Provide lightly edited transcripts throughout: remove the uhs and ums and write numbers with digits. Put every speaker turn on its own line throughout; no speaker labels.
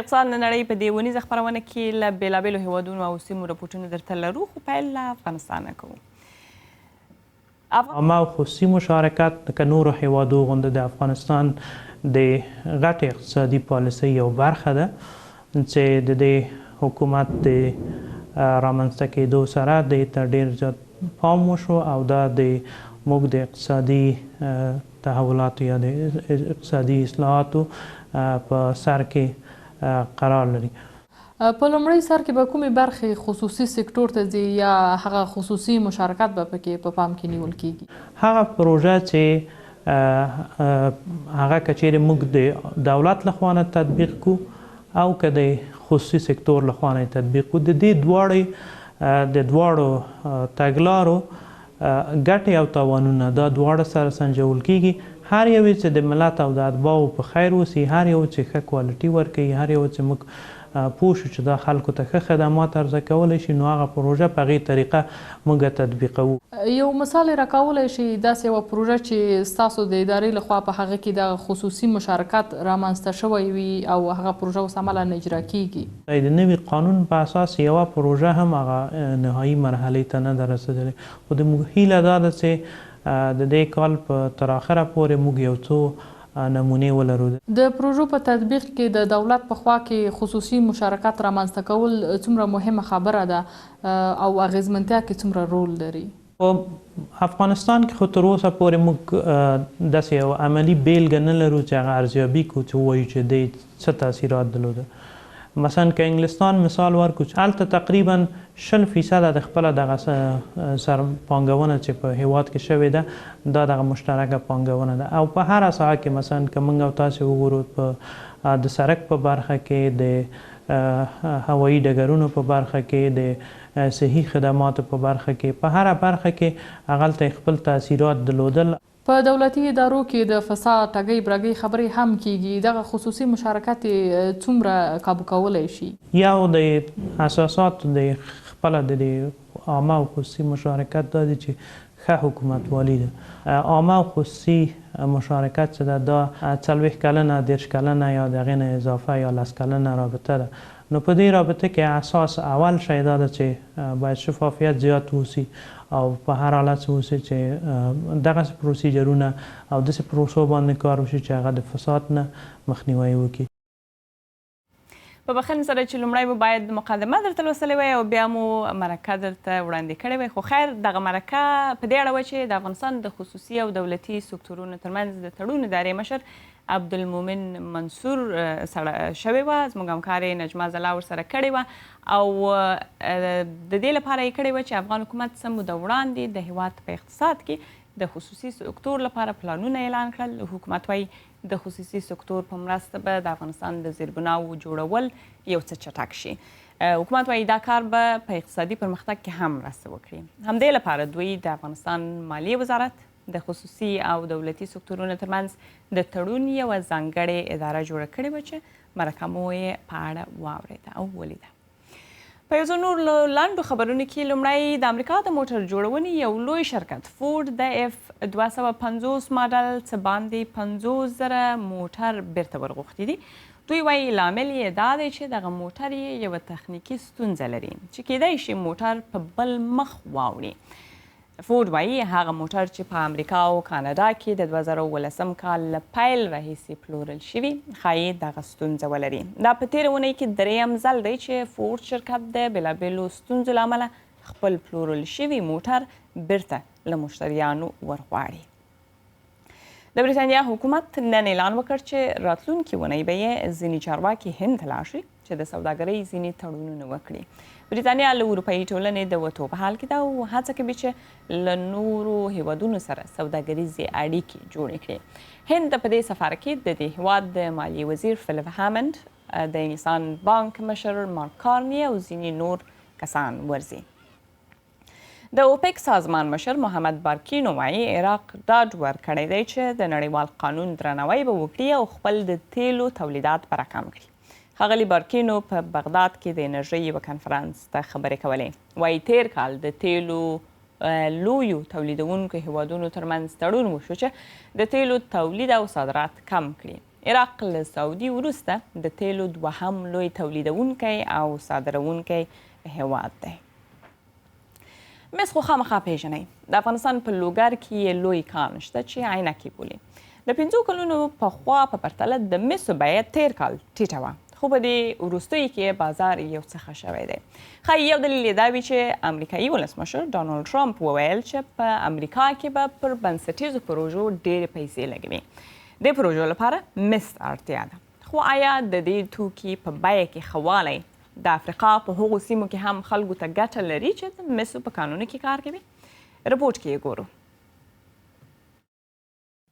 اقتصاد د نړۍ په دې اونیزه خپرونه کې له بېلابېلو هیوادونو او سیمو راپورټونه درته لرو، خو پیل له افغانستانه کوو.
عامه او خصوصي مشارکت که نورو هیوادو غوندې د افغانستان د غټې اقتصادي پالیسۍ یو برخه ده چې د دې حکومت د رامنځته کېدو سره دې ته ډېر زیات پام وشو او دا د موږ د اقتصادي تحولاتو یا د اقتصادي اصلاحاتو په سر کې قرار لري.
په لومړي سر کې به کومې برخې خصوصي سکتور ته ځي یا هغه خصوصي مشارکت به پکې په پام کې نیول کیږي؟
هغه پروژه چې هغه که چیرې موږ د دولت لخوا نه تطبیق کو او که د خصوصي سکتور لخوا نه تطبیق کو، د دې دواړو تګلارو ګټې او تاوانونه دا دواړه سره سنجول کیږي. هر یو چې د ملت او د اتباعو په خیر اوسي، هر یو چې ښه کوالټي ورکوي، هر یو چې موږ پوه شو چې دا خلکو ته ښه خدمات عرضه کولی شي، نو هغه پروژه په هغې طریقه موږ تطبیقوو.
یو مثال یې راکولی شي داسې یوه پروژه چې ستاسو د ادارې لخوا په هغه کې د خصوصي مشارکت رامنځته شوی وي او هغه پروژه اوس عملا اجرا کیږي؟
د نوي قانون په اساس یوه پروژه هم هغه نهایي مرحلې ته نه ده رسېدلې، خو د موږ هیله دا ده چې د دې کال په تر اخره پورې موږ یو څو نمونې ولرو.
د پروژو په تطبیق کې د دولت په خوا کې خصوصي مشارکت رامنځته کول څومره مهمه خبره ده او اغیزمنتیا کې څومره رول لري؟
په افغانستان کې خو تر اوسه پورې موږ داسې یو عملي بیلګه نه لرو چې هغه ارزیابي کړو چې ووایو چې دې څه تاثیرات درلوده. مثلا که انګلستان مثال ورکړو چې هلته تقریبا 20% د خپله دغه پانګونه چې په هیواد کې شوې ده دا دغه مشترکه پانګونه ده، او په هره ساحه کې مثلا که موږ او تاسې وګورو په د سړک په برخه کې، د هوایي ډګرونو په برخه کې، د صحي خدماتو په برخه کې، په هره برخه کې هغلته خپل تاثیرات درلودل.
په دولتي ادارو کې د فساد، ټګۍ برګۍ خبرې هم کیږي، دغه خصوصي مشارکت څومره کابو کولی شي؟
یو د اساساتو د خپله د عامه او خصوصي مشارکت دا دی چې ښه حکومتوالي ده. عامه او خصوصي مشارکت چې ده دا 40 کلنه، 30 کلنه یا د هغې نه اضافه یا 10 کلنه رابطه ده. نو په دې رابطه کې اساس اول شی دا ده چې باید شفافیت زیات اوسي او په هر حالت اوسي چې دغسې پروسیجرونه او داسې پروسو باندې کار وشي چې هغه د فساد نه مخنیوی وکړي.
په بخښنې سره چې لومړی مو باید مقدمه درته لوستلې وی او بیا مو مرکه درته وړاندې کړې وی، خو خیر دغه مرکه په دې اړه وه چې د افغانستان د خصوصي او دولتي سکتورونو ترمنځ د تړون ادارې مشر عبدالمومن منصور سره شوې وه، زموږ همکارې نجمه ځلا ورسره کړې وه او د دې لپاره یې کړې وه چې افغان حکومت څه موده وړاندې د هیواد په اقتصاد کې د خصوصي سکتور لپاره پلانونه اعلان کړل. حکومت وایي د خصوصي سکتور په مرسته به د افغانستان د زیربناو جوړول یو څه چټک شي. حکومت وایي دا کار به په اقتصادي پرمختګ کې هم مرسته وکړي. همدې لپاره دوی د افغانستان مالیې وزارت د خصوصي او دولتي سکتورونو ترمنځ د تړون یوه ځانګړې اداره جوړه کړې وه چې مرکه مو یې په اړه واورېده او ولیده. په یو څو نور لنډو خبرونو کې لومړی د امریکا د موټر جوړونې یو لوی شرکت فورډ د F250 ماډل څه باندې 50,000 موټر بیرته ورغوښتي دي. دوی وایي لامل یې دا دی چې دغه موټر یې یوه تخنیکي ستونزه لري چې کیدای شي موټر په بل مخ واوړي. فورډ وایي هغه موټر چې په امریکا او کاناډا کې د 2018 کال له پیل راهیسې پلورل شوي ښایي دغه ستونزه ولري. دا په تېره اونۍ کې درېیم ځل دی چې فورډ شرکت د بېلابېلو ستونزو له امله خپل پلورل شوي موټر بیرته له مشتریانو ورغواړي. د بریتانیا حکومت نن اعلان وکړ چې راتلونکې اونۍ به یې ځینې چارواکي هند ته لاړ شي چې د سوداګرۍ ځینې تړونونه وکړي. بریتانیا له اروپایي ټولنې د وتو په حال کې ده او هڅه کوي چې له نورو هیوادونو سره سوداګریزې اړیکې جوړې کړي. هند په دې سفر کې د دې هیواد د مالیې وزیر فلیپ هامند، د انګلستان بانک مشر مارک کارني او ځینې نور کسان ورځي. د اوپک سازمان مشر محمد بارکینو وایي عراق ډاډ ورکړی دی چې د نړیوال قانون درناوی به وکړي او خپل د تیلو تولیدات به راکم کړي. ښاغلي بارکینو په بغداد کې د انرژۍ یوه کنفرانس ته خبرې کولې. وایي تیر کال د تیلو لویو تولیدونکو هیوادونو ترمنځ تړون وشو چې د تیلو تولید او صادرات کم کړي. عراق له سعودي وروسته د تیلو دوهم لوی تولیدونکی او صادروونکی هیواد دی. مس خو خامخا پیژنئ. د افغانستان په لوګر کې یې لوی کان شته چې عینکې بولي. د 5 کلونو پخوا په پرتله د مسو بیه تیر کال ټیټه وه، خو په دې وروستیو کې بازار یو څه ښه شوی دی. ښایي یو دلیل یې دا وي چې امریکایي ولسمشر ډانلډ ټرمپ وویل چې په امریکا کې به پر بنسټیزو پروژو ډېرې پیسې لګوي. د پروژو لپاره مس اړتیا ده. خو آیا د دې توکي په بیه کې ښه والی د افریقا په هغو سیمو کې هم خلکو ته ګټه لري چې د مسو په کانونو کې کار کوي؟ رپورټ کې یې ګورو.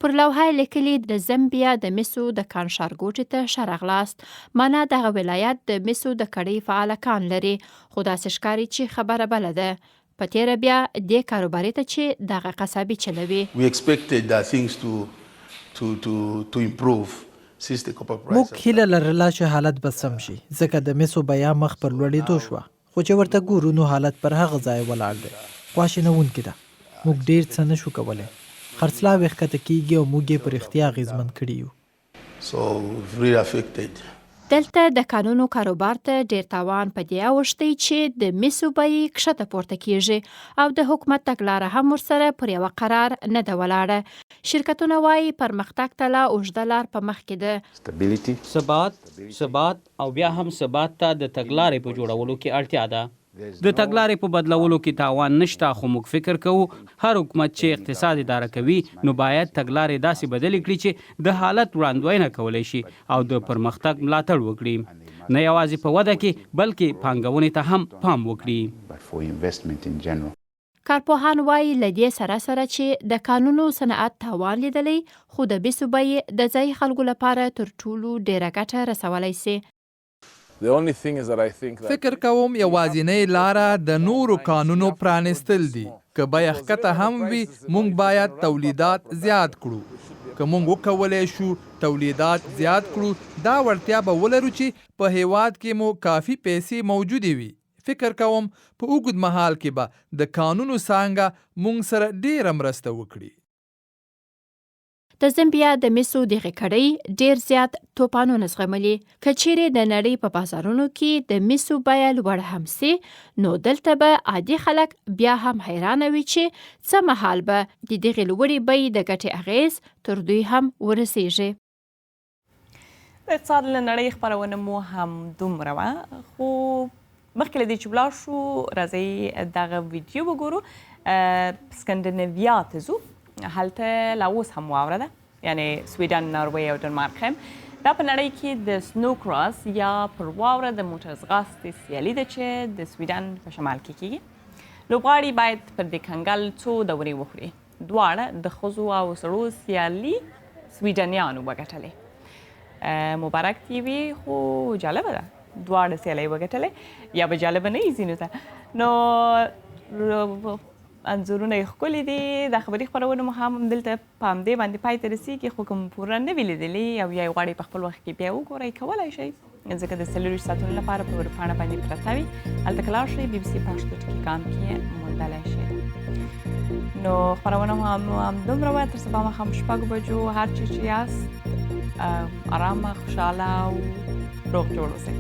پر لوحه لیکلي د زمبیا د مسو د کان ښارګوټي ته ښه راغلاست. معنا دغه ولایت د مسو د کړۍ فعاله کان لري، خو داسې ښکاري چې خبره بله ده. په تیره بیا دې کاروباري ته چې دغه قصابي چلوي.
موږ هیله لرله چې حالت به سم شي، ځکه د مسو بیه مخ پر لوړېدو شوه، خو چې ورته ګورو نو حالت پر هغه ځای ولاړ دی. خواشینونکې ده. موږ ډېر څه نشو کولی. خرڅلاو یې ښکته کېږي او موږ یې په رښتیا اغېزمن کړي یو.
دلته د کانونو کاروبار ته ډېر تاوان په دې اوښتی چې د مسو بیې کښته پورته کېږي او د حکومت تګلاره هم ورسره پر یوه قرار نه ده ولاړه. شرکتونه وایي پرمختګ ته لا اوږده لار په مخ کې ده.
ثبات او بیا هم ثبات ته د تګلارې په جوړولو کې اړتیا ده. د تګلارې په بدلولو کې تاوان نشته، خو موږ فکر کوو هر حکومت چې اقتصاد اداره کوي نو باید تګلارې داسې بدلې کړي چې د حالت وړاندوینه کولی شي او د پرمختګ ملاتړ وکړي، نه یوازې په وده کې بلکې پانګونې ته هم پام وکړي.
کارپوهان وایي له دې سره سره چې د کانونو صنعت تاوان لیدلی، خو د مسو بیې د ځایي خلکو لپاره تر ټولو ډېره ګټه رسولی سي.
فکر کوم یوازینۍ لاره د نورو کانونو پرانستل دي. که بیه ښکته هم وي، موږ باید تولیدات زیات کړو. که موږ وکولی شو تولیدات زیات کړو، دا وړتیا به ولرو چې په هیواد کې مو کافي پیسې موجودې وي. فکر کوم په اوږد مهال کې به د کانونو څانګه موږ سره ډېره مرسته وکړي.
د زمبیا د مسو دغه کړۍ ډېر زیات توپانونه زغملي. که چیرې د نړۍ په بازارونو کې د مسو بیه لوړه هم سي، نو دلته به عادي خلک بیا هم حیرانه وي چې څه مهال به د دغې لوړې بیې د ګټې اغیز تر دوی هم ورسیږي.
د اقتصاد له نړۍ خپرونه مو هم دومره وه، خو مخکې له دې چې ولاړ شو راځئ دغه ویډیو وګورو. سکندینیویا ته ځو، هلته لا اوس هم واوره ده، یعنی سویډن، ناروی او ډنمارک هم. دا په نړۍ کې د سنو کراس یا پر واوره د موټر ځغاستې سیالي ده چې د سویډن په شمال کې کیږي. لوبغاړي باید پر دې کنګل څو دورې وخوري. دواړه د ښځو او سړو سیالي سویډنیانو وګټلې. مبارک دې وي، خو جالبه ده دواړه سیالۍ وګټلې، یا به جالبه نه وي ځینو ته. نو انځورونه یې ښکلي دي. د خبري خپرونه مو هم دلته په همدې باندې پای ته رسېږي، خو کوم پوره نه وي لیدلي او یا یې غواړئ په خپل وخت کې بیا وګورئ، کولی شئ، ځکه د 24 ساعتونو لپاره په ویبپاڼه باندې پرته وي. هلته که لاړ شئ BBC پښتو ټکي.com کې موندلی شئ. نو خپرونه مو همدومره وه. تر سبا ماښام 6 بجو هر چی چې یاست ارامه، خوشحاله او روغ جوړ اوسئ.